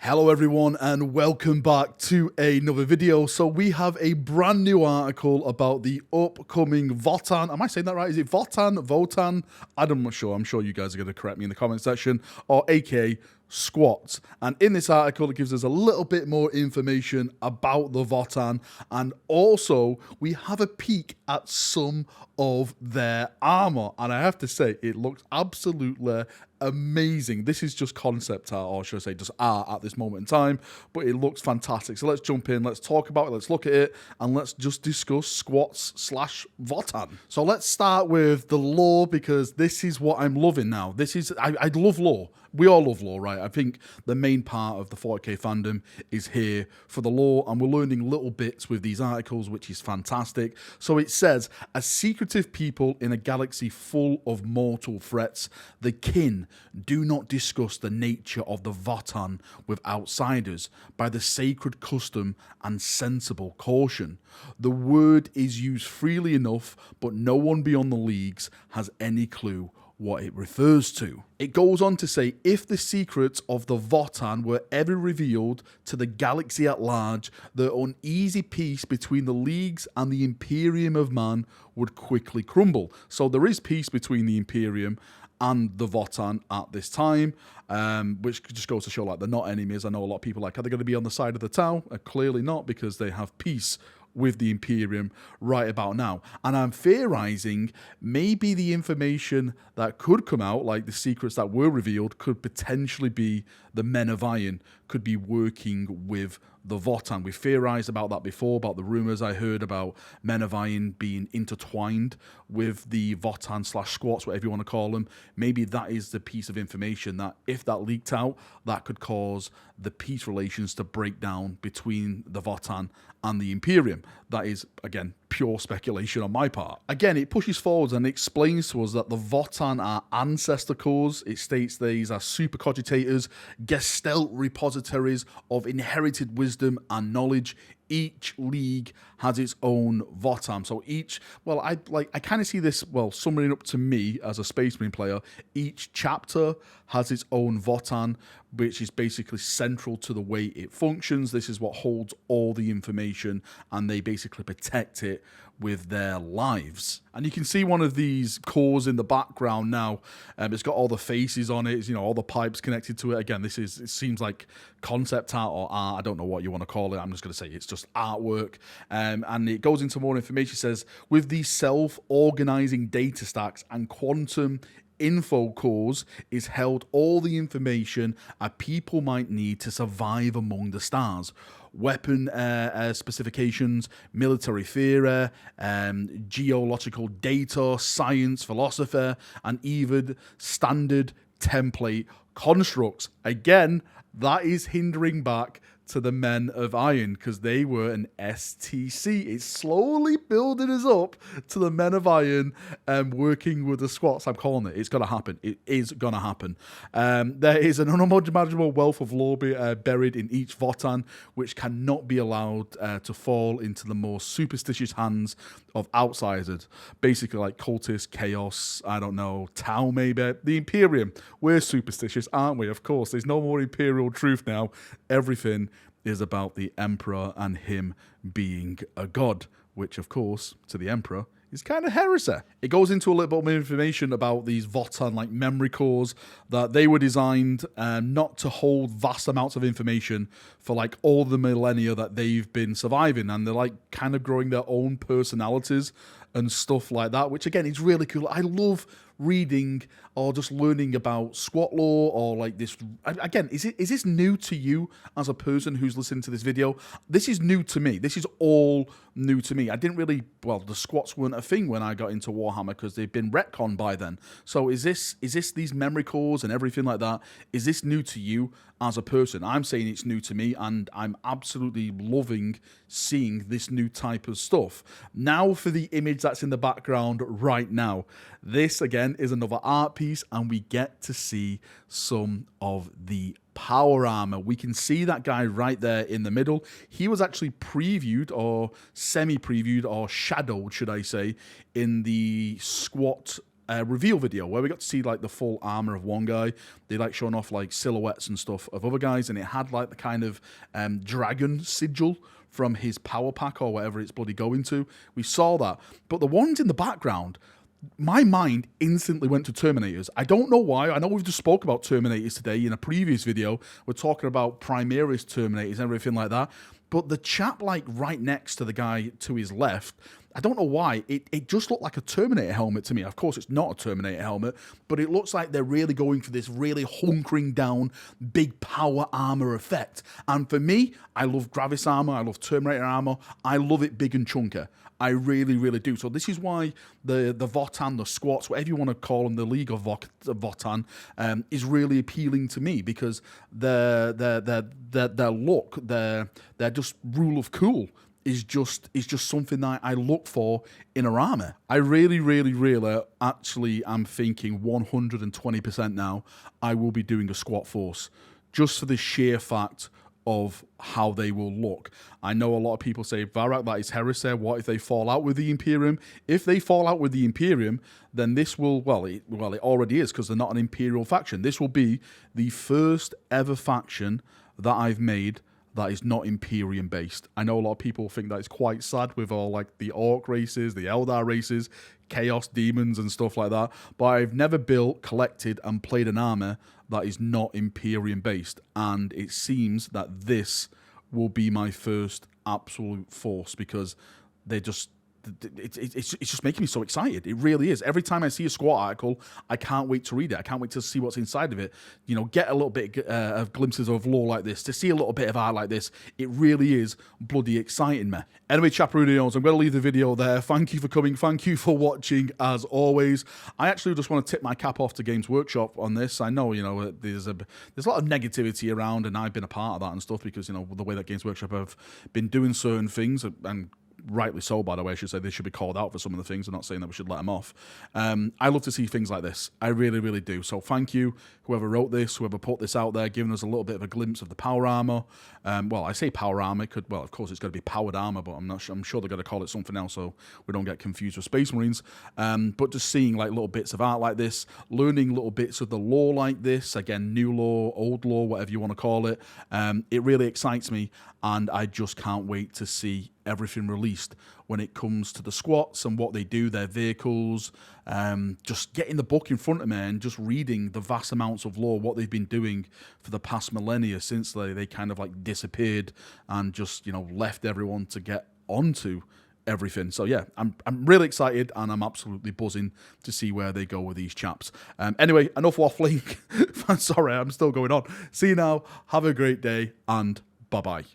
Hello everyone and welcome back to another video. So we have a brand new article about the upcoming Votann. Am I saying that right? Is it Votann? Votann? I'm not sure. I'm sure you guys are going to correct me in the comment section. Or aka squats. And in this article, it gives us a little bit more information about the Votann. And also, we have a peek at some of their armor. And I have to say, it looks absolutely amazing. This is just concept art, or should I say just art at this moment in time, but it looks fantastic. So let's jump in, let's talk about it, let's look at it, and let's just discuss squats / Votann. So let's start with the lore, because this is what I'm loving now. I love lore. We all love lore, right? I think the main part of the 40k fandom is here for the lore, and we're learning little bits with these articles, which is fantastic. So it says, a secretive people in a galaxy full of mortal threats, the kin do not discuss the nature of the Votann with outsiders by the sacred custom and sensible caution. The word is used freely enough, but no one beyond the leagues has any clue what it refers to. It goes on to say, if the secrets of the Votann were ever revealed to the galaxy at large, the uneasy peace between the leagues and the Imperium of Man would quickly crumble. So there is peace between the Imperium and the Votann at this time, which just goes to show like they're not enemies. I know a lot of people are like, are they going to be on the side of the town? Clearly not, because they have peace with the Imperium right about now. And I'm theorizing maybe the information that could come out, like the secrets that were revealed, could potentially be the Men of Iron could be working with the Votann. We theorized about that before, about the rumors I heard about Men of Iron being intertwined with the Votann / squats, whatever you want to call them. Maybe that is the piece of information that, if that leaked out, that could cause the peace relations to break down between the Votann and the Imperium. That is, again, pure speculation on my part. Again, it pushes forwards and explains to us that the Votann are ancestor cores. It states these are super cogitators, gestalt repositories of inherited wisdom and knowledge. Each league has its own Votann. So each, well, I kind of see this, well, summing up to me as a Space Marine player, each chapter has its own Votann, which is basically central to the way it functions. This is what holds all the information, and they basically protect it with their lives. And you can see one of these cores in the background now. It's got all the faces on it, all the pipes connected to it. Again, it seems like concept art or art. I don't know what you want to call it. I'm just going to say it's just artwork. And it goes into more information. It says, with these self-organizing data stacks and quantum info cores is held all the information a people might need to survive among the stars. Weapon specifications, military theory, geological data, science, philosophy, and even standard template constructs. Again, that is hindering back to the Men of Iron, because they were an STC. It's slowly building us up to the Men of Iron working with the squats. I'm calling it. It's going to happen. It is going to happen. There is an unimaginable wealth of lore buried in each Votann, which cannot be allowed to fall into the more superstitious hands of outsiders. Basically like cultists, chaos, I don't know, Tau maybe. The Imperium. We're superstitious, aren't we? Of course. There's no more Imperial truth now. Everything is about the Emperor and him being a god, which, of course, to the Emperor is kind of heresy. It goes into a little bit more information about these Votann, like memory cores, that they were designed not to hold vast amounts of information for like all the millennia that they've been surviving, and they're like kind of growing their own personalities and stuff like that, which again is really cool. I love reading or just learning about squat lore, or like this. Again, is this new to you as a person who's listening to this video? This is new to me. This is all new to me. I didn't really, well, the squats weren't a thing when I got into Warhammer, because they've been retconned by then. So is this these memory cores and everything like that? Is this new to you as a person? I'm saying it's new to me, and I'm absolutely loving seeing this new type of stuff. Now for the image that's in the background right now. This again is another art piece, and we get to see some of the power armor. We can see that guy right there in the middle. He was actually previewed, or semi-previewed, or shadowed, should I say, in the squat reveal video where we got to see like the full armor of one guy. They like showing off like silhouettes and stuff of other guys, and it had like the kind of dragon sigil from his power pack or whatever it's bloody going to. We saw that, but the ones in the background, my mind instantly went to Terminators. I don't know why. I know we've just spoke about Terminators today in a previous video. We're talking about Primaris Terminators and everything like that. But the chap like right next to the guy to his left, I don't know why, it just looked like a Terminator helmet to me. Of course, it's not a Terminator helmet, but it looks like they're really going for this really hunkering down, big power armor effect. And for me, I love Gravis armor, I love Terminator armor, I love it big and chunker. I really, really do. So this is why the Votann, the squats, whatever you want to call them, the League of Votann, is really appealing to me because their look, their just rule of cool is just something that I look for in a armor. I really, really, really actually am thinking 120% now I will be doing a squat force just for the sheer fact of how they will look. I know a lot of people say, Valrak, that is heresy. What if they fall out with the Imperium? If they fall out with the Imperium, then this will, well, it already is because they're not an Imperial faction. This will be the first ever faction that I've made that is not Imperium-based. I know a lot of people think that it's quite sad with all like the Orc races, the Eldar races, Chaos Demons and stuff like that, but I've never built, collected and played an armor that is not Imperium-based, and it seems that this will be my first absolute force because they just... It's just making me so excited. It really is. Every time I see a squat article, I can't wait to read it. I can't wait to see what's inside of it. You know, get a little bit of glimpses of lore like this, to see a little bit of art like this. It really is bloody exciting me. Anyway, Chaperoonios, I'm going to leave the video there. Thank you for coming. Thank you for watching, as always. I actually just want to tip my cap off to Games Workshop on this. I know, you know, there's a lot of negativity around, and I've been a part of that and stuff because, you know, the way that Games Workshop have been doing certain things, and rightly so, by the way, I should say they should be called out for some of the things. I'm not saying that we should let them off. I love to see things like this. I really, really do. So thank you, whoever wrote this, whoever put this out there, giving us a little bit of a glimpse of the power armor. Well, I say power armor. It could, well, of course, it's got to be powered armor, but I'm not sure. I'm sure they're going to call it something else so we don't get confused with Space Marines. But just seeing like little bits of art like this, learning little bits of the lore like this, again, new lore, old lore, whatever you want to call it, it really excites me, and I just can't wait to see everything released when it comes to the squats and what they do, their vehicles, just getting the book in front of me and just reading the vast amounts of lore, what they've been doing for the past millennia since they kind of like disappeared and just, you know, left everyone to get onto everything. So yeah, I'm really excited, and I'm absolutely buzzing to see where they go with these chaps. Anyway, enough waffling. Sorry, I'm still going on. See you now. Have a great day, and bye-bye.